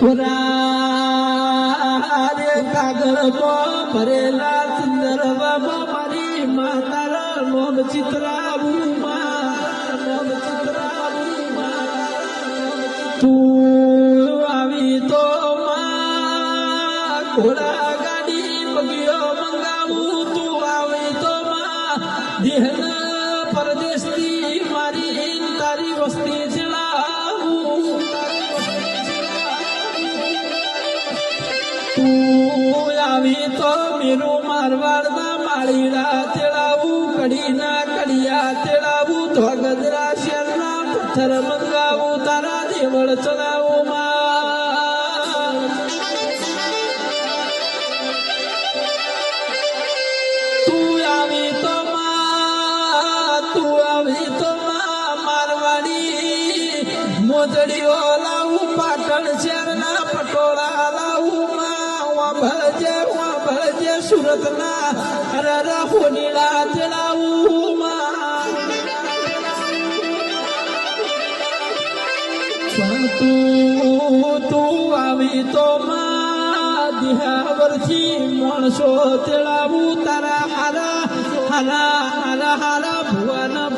રે કાગળમાં ભરેલા સુંદર બાબા મારી માતારા નોમ ચિત્રાવું નોમ ચિત્રાવું તું આવી તો ઘોડા ગાડી બગીયો મંગાવું તું આવી તો દેહના પરદેશથી મારી તારી વસ્તી ચલાવું તું આવી તો મેરું મારવાડના માળીડા તેડાવું કડીના કડિયા તેડાવું ધોગદરા શેરના પથ્થર મંગાવું તારા દેવળ ચડાવું તું આવી તો મારવાડી મોજડીઓ લાવું પાટણ શહેરના પટોળા લાવું ભળજે સુરતના હોનીડા તેડાવું તું આવી તો દિહાવરથી માણસો તેડાવું તારા હારા ભુવાના